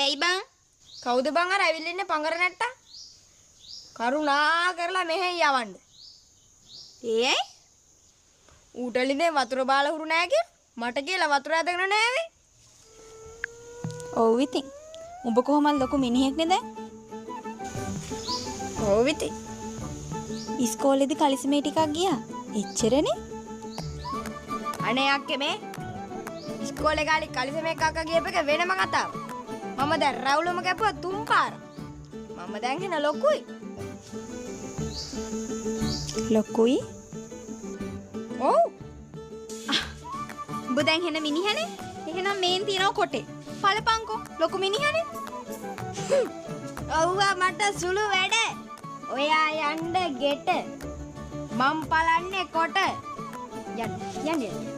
ඇයි බං? කවුද බං අර ඇවිල්ලා ඉන්නේ පංගර නැට්ටා? කරුණා කරලා මෙහෙන් යවන්න. ඒ ඌටලිනේ වතුර බාලා හුරු නෑ කිය. මට කියලා වතුර ඇදගෙන නෑ වේ. ඔව් ඉතින්. උඹ කොහොමද ලොකු මිනිහෙක් නේ දැන්? ඔව් ඉතින්. ඉස්කෝලේදී කලිසමේ ටිකක් ගියා. එච්චරනේ. අනේ අක්කේ මේ ඉස්කෝලේ කාලේ කලිසමේ කක්ක ගියපෙක වෙනම කතාවක්. මම දැන් රවුලම කැපුවා 3 පාර. මම දැන් එන ලොකුයි. ලොකුයි? ඔව්. උඹ දැන් එන මිනිහනේ. එහෙනම් මේන් තියනවා කොටේ. පළපංකෝ ලොකු මිනිහනේ. ඔව්වා මට සුළු වැඩ. ඔයා යන්න ගෙට. මම් පලන්නේ කොට. යන්න.